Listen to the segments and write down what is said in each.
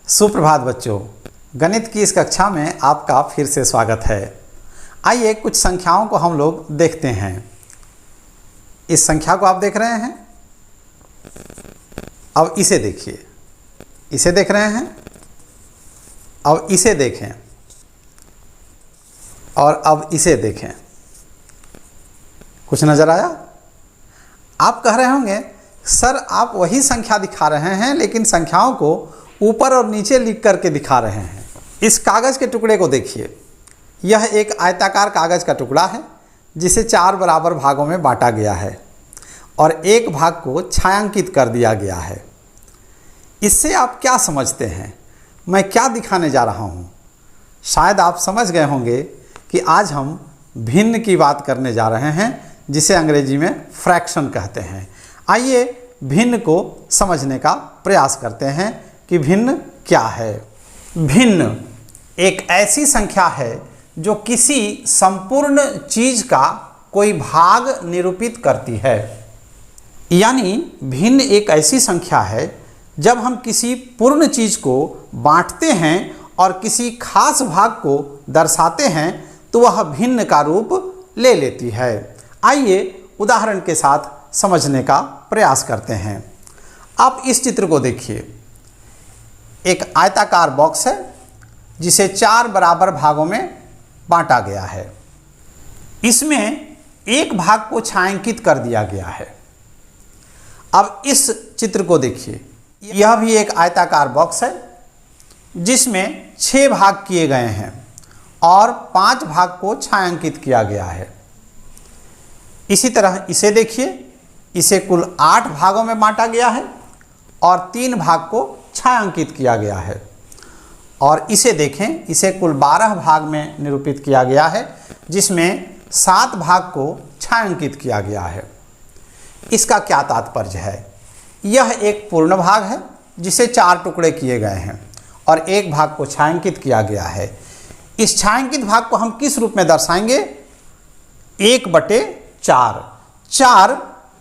सुप्रभात बच्चों, गणित की इस कक्षा में आपका फिर से स्वागत है। आइए कुछ संख्याओं को हम लोग देखते हैं। इस संख्या को आप देख रहे हैं, अब इसे देखिए, इसे देख रहे हैं, अब इसे देखें और अब इसे देखें। कुछ नजर आया? आप कह रहे होंगे सर आप वही संख्या दिखा रहे हैं लेकिन संख्याओं को ऊपर और नीचे लिख करके दिखा रहे हैं। इस कागज़ के टुकड़े को देखिए, यह एक आयताकार कागज़ का टुकड़ा है जिसे 4 बराबर भागों में बांटा गया है और एक भाग को छायांकित कर दिया गया है। इससे आप क्या समझते हैं? मैं क्या दिखाने जा रहा हूँ? शायद आप समझ गए होंगे कि आज हम भिन्न की बात करने जा रहे हैं, जिसे अंग्रेजी में फ्रैक्शन कहते हैं। आइए भिन्न को समझने का प्रयास करते हैं कि भिन्न क्या है। भिन्न एक ऐसी संख्या है जो किसी संपूर्ण चीज का कोई भाग निरूपित करती है। यानी भिन्न एक ऐसी संख्या है जब हम किसी पूर्ण चीज को बांटते हैं और किसी खास भाग को दर्शाते हैं तो वह भिन्न का रूप ले लेती है। आइए उदाहरण के साथ समझने का प्रयास करते हैं। आप इस चित्र को देखिए, एक आयताकार बॉक्स है जिसे 4 बराबर भागों में बांटा गया है। इसमें एक भाग को छायांकित कर दिया गया है। अब इस चित्र को देखिए, यह भी एक आयताकार बॉक्स है जिसमें 6 भाग किए गए हैं और 5 भाग को छायांकित किया गया है। इसी तरह इसे देखिए, इसे कुल 8 भागों में बांटा गया है और 3 भाग को छायांकित किया गया है। और इसे देखें, इसे कुल 12 भाग में निरूपित किया गया है जिसमें 7 भाग को छायांकित किया गया है। इसका क्या तात्पर्य है? यह एक पूर्ण भाग है जिसे 4 टुकड़े किए गए हैं और एक भाग को छायांकित किया गया है। इस छायांकित भाग को हम किस रूप में दर्शाएंगे? 1/4। 4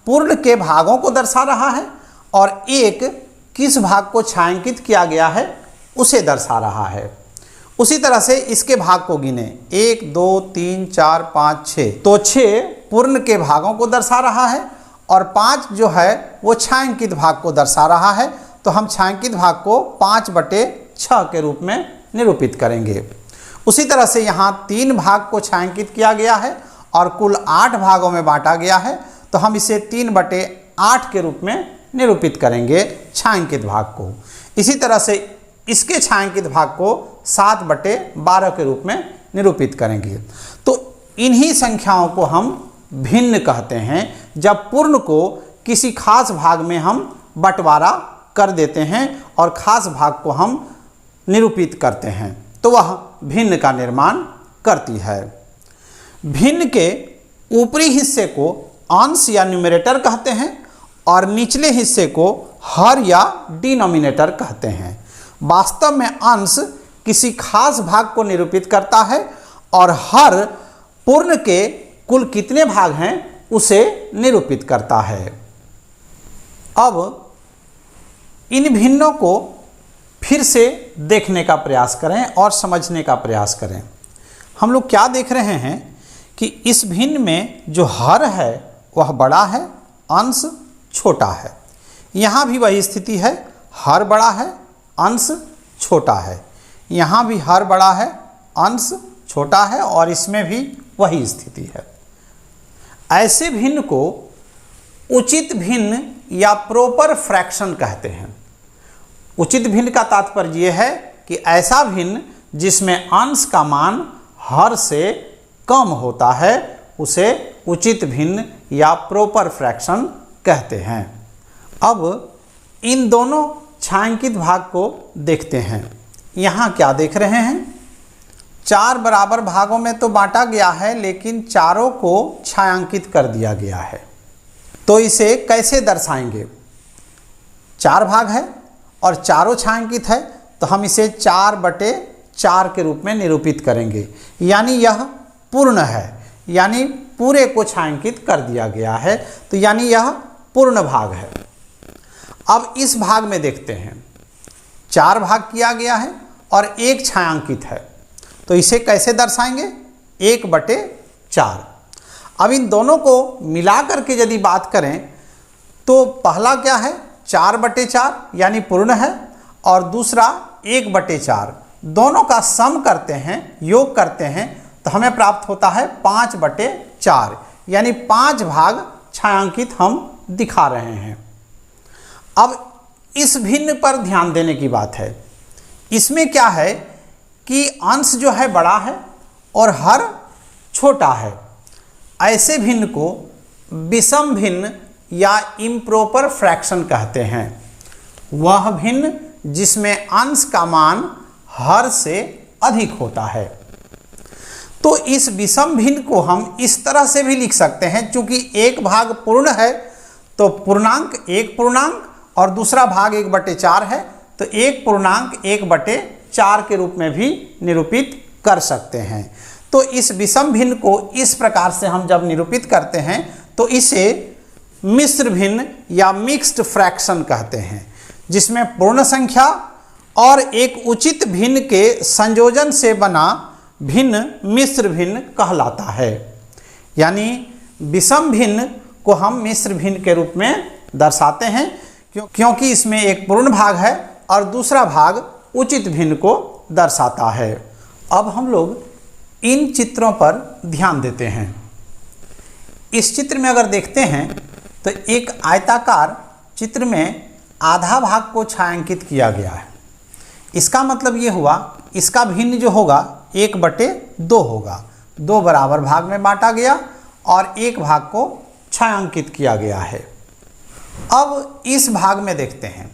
पूर्ण के भागों को दर्शा रहा है और एक किस भाग को छायांकित किया गया है उसे दर्शा रहा है। उसी तरह से इसके भाग को गिने, 1 2 3 4 5 6, तो 6 पूर्ण के भागों को दर्शा रहा है और 5 जो है वो छायांकित भाग को दर्शा रहा है। तो हम छायांकित भाग को 5/6 के रूप में निरूपित करेंगे। उसी तरह से यहाँ 3 भाग को छायांकित किया गया है और कुल 8 भागों में बांटा गया है, तो हम इसे 3/8 के रूप में निरूपित करेंगे छायांकित भाग को। इसी तरह से इसके छायांकित भाग को 7/12 के रूप में निरूपित करेंगे। तो इन्हीं संख्याओं को हम भिन्न कहते हैं जब पूर्ण को किसी खास भाग में हम बंटवारा कर देते हैं और खास भाग को हम निरूपित करते हैं, तो वह भिन्न का निर्माण करती है। भिन्न के ऊपरी हिस्से को अंश या न्यूमरेटर कहते हैं और निचले हिस्से को हर या डिनोमिनेटर कहते हैं। वास्तव में अंश किसी खास भाग को निरूपित करता है और हर पूर्ण के कुल कितने भाग हैं उसे निरूपित करता है। अब इन भिन्नों को फिर से देखने का प्रयास करें और समझने का प्रयास करें। हम लोग क्या देख रहे हैं कि इस भिन्न में जो हर है वह बड़ा है, अंश छोटा है। यहाँ भी वही स्थिति है, हर बड़ा है, अंश छोटा है। यहाँ भी हर बड़ा है, अंश छोटा है और इसमें भी वही स्थिति है। ऐसे भिन्न को उचित भिन्न या प्रॉपर फ्रैक्शन कहते हैं। उचित भिन्न का तात्पर्य यह है कि ऐसा भिन्न जिसमें अंश का मान हर से कम होता है उसे उचित भिन्न या प्रॉपर फ्रैक्शन कहते हैं। अब इन दोनों छायांकित भाग को देखते हैं। यहाँ क्या देख रहे हैं? 4 बराबर भागों में तो बांटा गया है लेकिन चारों को छायांकित कर दिया गया है। तो इसे कैसे दर्शाएंगे? 4 भाग है और चारों छायांकित है, तो हम इसे 4/4 के रूप में निरूपित करेंगे। यानी यह पूर्ण है, यानी पूरे को छायांकित कर दिया गया है, तो यानी यह पूर्ण भाग है। अब इस भाग में देखते हैं, 4 भाग किया गया है और 1 छायांकित है, तो इसे कैसे दर्शाएंगे? 1/4। अब इन दोनों को मिला करके यदि बात करें तो पहला क्या है? 4/4 यानी पूर्ण है, और दूसरा 1/4। दोनों का सम करते हैं, योग करते हैं, तो हमें प्राप्त होता है 5/4, यानी 5 भाग छायांकित हम दिखा रहे हैं। अब इस भिन्न पर ध्यान देने की बात है। इसमें क्या है कि अंश जो है बड़ा है और हर छोटा है। ऐसे भिन्न को विषम भिन्न या इम्प्रॉपर फ्रैक्शन कहते हैं। वह भिन्न जिसमें अंश का मान हर से अधिक होता है। तो इस विषम भिन्न को हम इस तरह से भी लिख सकते हैं, चूंकि एक भाग पूर्ण है तो पूर्णांक 1 पूर्णांक और दूसरा भाग 1/4 है, तो 1 पूर्णांक 1/4 के रूप में भी निरूपित कर सकते हैं। तो इस विषम भिन्न को इस प्रकार से हम जब निरूपित करते हैं तो इसे मिश्र भिन्न या मिक्स्ड फ्रैक्शन कहते हैं, जिसमें पूर्ण संख्या और एक उचित भिन्न के संयोजन से बना भिन्न मिश्र भिन्न कहलाता है। यानी विषम भिन्न को हम मिश्र भिन्न के रूप में दर्शाते हैं, क्योंकि इसमें एक पूर्ण भाग है और दूसरा भाग उचित भिन्न को दर्शाता है। अब हम लोग इन चित्रों पर ध्यान देते हैं। इस चित्र में अगर देखते हैं तो एक आयताकार चित्र में आधा भाग को छायांकित किया गया है। इसका मतलब ये हुआ, इसका भिन्न जो होगा 1/2 होगा। 2 बराबर भाग में बांटा गया और 1 भाग को छायांकित किया गया है। अब इस भाग में देखते हैं,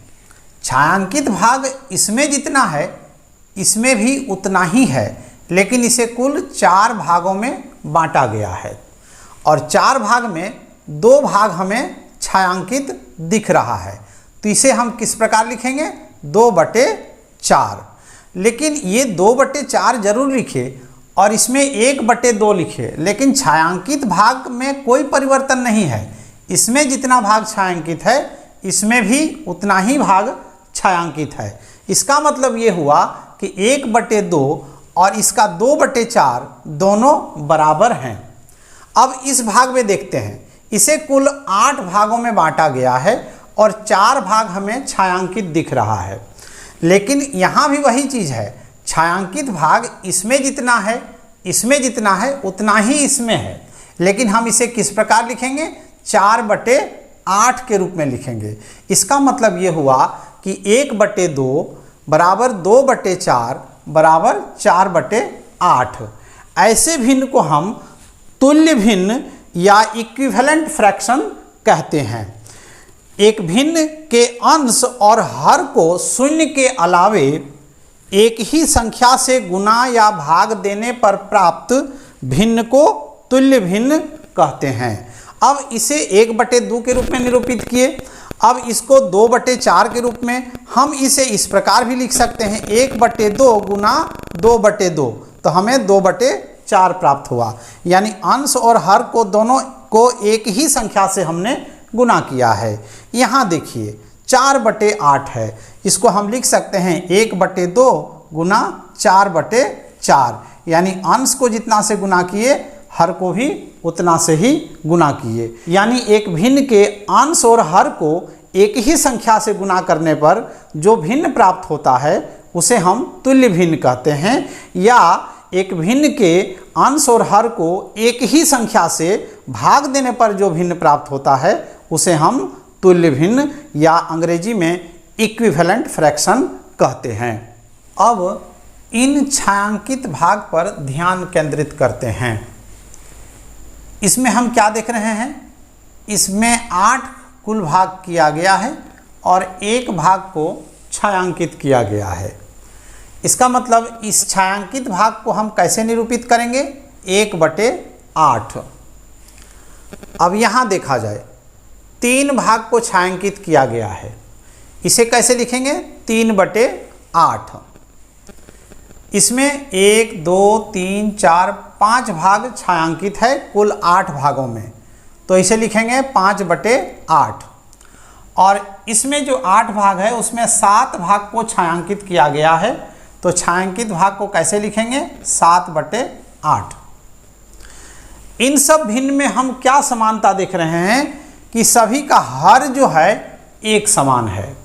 छायांकित भाग इसमें जितना है इसमें भी उतना ही है, लेकिन इसे कुल 4 भागों में बांटा गया है और 4 भाग में 2 भाग हमें छायांकित दिख रहा है। तो इसे हम किस प्रकार लिखेंगे? 2/4। लेकिन ये 2/4 जरूर लिखे और इसमें 1/2 लिखे, लेकिन छायांकित भाग में कोई परिवर्तन नहीं है। इसमें जितना भाग छायांकित है इसमें भी उतना ही भाग छायांकित है। इसका मतलब ये हुआ कि 1/2 और इसका 2/4 दोनों बराबर हैं। अब इस भाग में देखते हैं, इसे कुल 8 भागों में बांटा गया है और 4 भाग हमें छायांकित दिख रहा है। लेकिन यहाँ भी वही चीज़ है, छायांकित भाग इसमें जितना है इसमें जितना है उतना ही इसमें है, लेकिन हम इसे किस प्रकार लिखेंगे? 4/8 के रूप में लिखेंगे। इसका मतलब ये हुआ कि 1/2 बराबर 2/4 बराबर 4/8। ऐसे भिन्न को हम तुल्य भिन्न या इक्विवेलेंट फ्रैक्शन कहते हैं। एक भिन्न के अंश और हर को शून्य के अलावे एक ही संख्या से गुना या भाग देने पर प्राप्त भिन्न को तुल्य भिन्न कहते हैं। अब इसे 1/2 के रूप में निरूपित किए। अब इसको 2/4 के रूप में हम इसे इस प्रकार भी लिख सकते हैं, 1/2 गुना 2/2, तो हमें 2/4 प्राप्त हुआ। यानी अंश और हर को दोनों को एक ही संख्या से हमने गुना किया है। यहाँ देखिए 4/8 है, इसको हम लिख सकते हैं 1/2 गुना 4/4, यानी अंश को जितना से गुना किए हर को भी उतना से ही गुना किए। यानी एक भिन्न के अंश और हर को एक ही संख्या से गुना करने पर जो भिन्न प्राप्त होता है उसे हम तुल्य भिन्न कहते हैं, या एक भिन्न के अंश और हर को एक ही संख्या से भाग देने पर जो भिन्न प्राप्त होता है उसे हम तुल्य भिन्न या अंग्रेजी में इक्विवेलेंट फ्रैक्शन कहते हैं। अब इन छायांकित भाग पर ध्यान केंद्रित करते हैं। इसमें हम क्या देख रहे हैं? इसमें 8 कुल भाग किया गया है और 1 भाग को छायांकित किया गया है। इसका मतलब इस छायांकित भाग को हम कैसे निरूपित करेंगे? 1/8। अब यहाँ देखा जाए 3 भाग को छायांकित किया गया है, इसे कैसे लिखेंगे? 3/8। इसमें 1 2 3 4 5 भाग छायांकित है कुल 8 भागों में, तो इसे लिखेंगे 5/8। और इसमें जो 8 भाग है उसमें 7 भाग को छायांकित किया गया है। तो छायांकित भाग को कैसे लिखेंगे? 7/8। इन सब भिन्न में हम क्या समानता देख रहे हैं कि सभी का हर जो है एक समान है।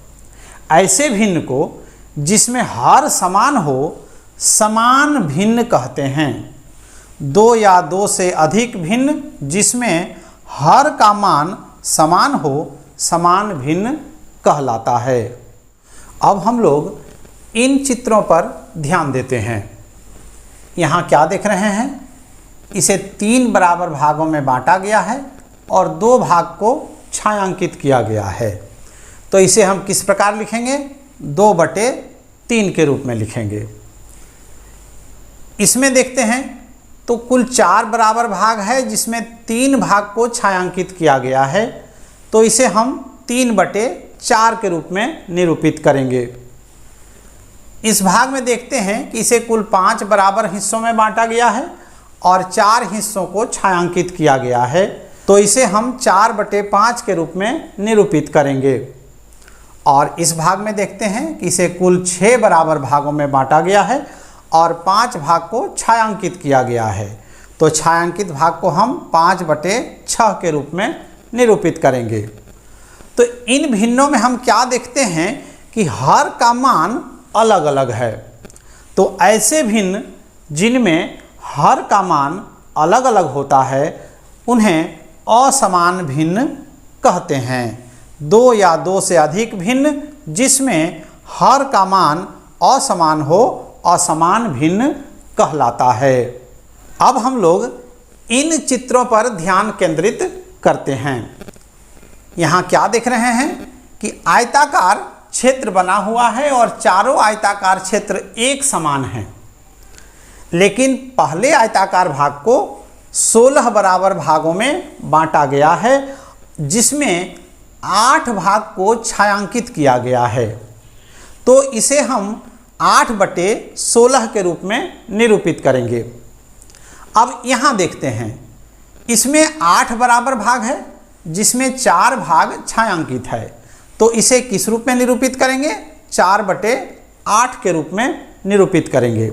ऐसे भिन्न को जिसमें हर समान हो समान भिन्न कहते हैं। 2 या 2 से अधिक भिन्न जिसमें हर का मान समान हो समान भिन्न कहलाता है। अब हम लोग इन चित्रों पर ध्यान देते हैं। यहाँ क्या देख रहे हैं? इसे 3 बराबर भागों में बांटा गया है और 2 भाग को छायांकित किया गया है। तो इसे हम किस प्रकार लिखेंगे? 2/3 के रूप में लिखेंगे। इसमें देखते हैं तो कुल 4 बराबर भाग है जिसमें 3 भाग को छायांकित किया गया है। तो इसे हम 3/4 के रूप में निरूपित करेंगे। इस भाग में देखते हैं कि इसे कुल 5 बराबर हिस्सों में बांटा गया है और 4 हिस्सों को छायांकित किया गया है। तो इसे हम 4/5 के रूप में निरूपित करेंगे। और इस भाग में देखते हैं कि इसे कुल 6 बराबर भागों में बांटा गया है और 5 भाग को छायांकित किया गया है। तो छायांकित भाग को हम 5/6 के रूप में निरूपित करेंगे। तो इन भिन्नों में हम क्या देखते हैं कि हर का मान अलग अलग है। तो ऐसे भिन्न जिनमें हर का मान अलग अलग होता है उन्हें असमान भिन्न कहते हैं। 2 या 2 से अधिक भिन्न जिसमें हर का मान असमान हो असमान भिन्न कहलाता है। अब हम लोग इन चित्रों पर ध्यान केंद्रित करते हैं। यहाँ क्या देख रहे हैं कि आयताकार क्षेत्र बना हुआ है और चारों आयताकार क्षेत्र एक समान हैं। लेकिन पहले आयताकार भाग को 16 बराबर भागों में बांटा गया है जिसमें 8 भाग को छायांकित किया गया है। तो इसे हम 8/16 के रूप में निरूपित करेंगे। अब यहाँ देखते हैं इसमें 8 बराबर भाग है जिसमें 4 भाग छायांकित है। तो इसे किस रूप में निरूपित करेंगे? 4/8 के रूप में निरूपित करेंगे।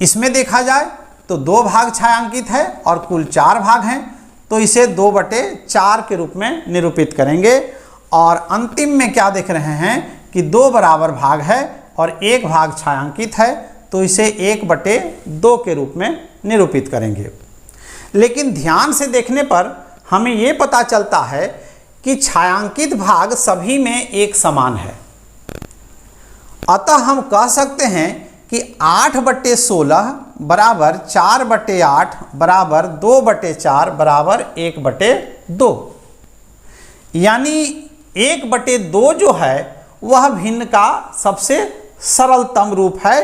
इसमें देखा जाए तो 2 भाग छायांकित है और कुल 4 भाग हैं। तो इसे 2/4 के रूप में निरूपित करेंगे। और अंतिम में क्या देख रहे हैं कि 2 बराबर भाग है और 1 भाग छायांकित है। तो इसे 1/2 के रूप में निरूपित करेंगे। लेकिन ध्यान से देखने पर हमें ये पता चलता है कि छायांकित भाग सभी में एक समान है। अतः हम कह सकते हैं कि 8/16 बराबर 4/8 बराबर 2/4 बराबर 1/2। यानी 1/2 जो है वह भिन्न का सबसे सरलतम रूप है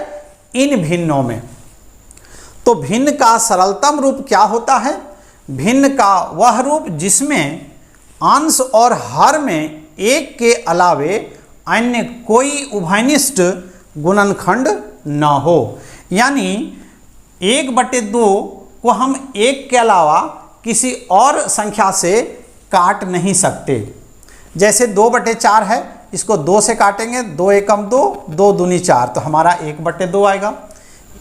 इन भिन्नों में। तो भिन्न का सरलतम रूप क्या होता है? भिन्न का वह रूप जिसमें अंश और हर में एक के अलावे अन्य कोई उभयनिष्ठ गुणनखंड न हो। यानी 1/2 को हम 1 के अलावा किसी और संख्या से काट नहीं सकते। जैसे 2/4 है, इसको 2 से काटेंगे, 2 एकम 2, 2 दूनी 4, तो हमारा 1/2 आएगा।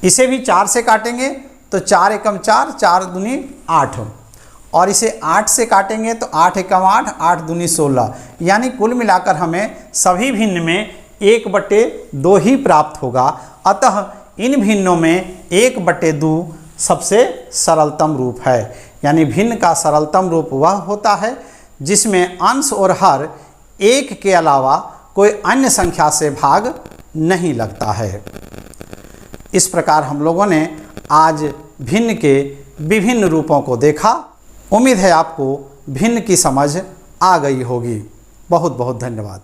इसे भी 4 से काटेंगे तो 4 एकम 4, 4 दूनी 8, और इसे 8 से काटेंगे तो 8 एकम 8, 8 दूनी 16। यानी कुल मिलाकर हमें सभी भिन्न में 1/2 ही प्राप्त होगा। अतः इन भिन्नों में 1/2 सबसे सरलतम रूप है। यानी भिन्न का सरलतम रूप वह होता है जिसमें अंश और हर 1 के अलावा कोई अन्य संख्या से भाग नहीं लगता है। इस प्रकार हम लोगों ने आज भिन्न के विभिन्न रूपों को देखा। उम्मीद है आपको भिन्न की समझ आ गई होगी। बहुत बहुत धन्यवाद।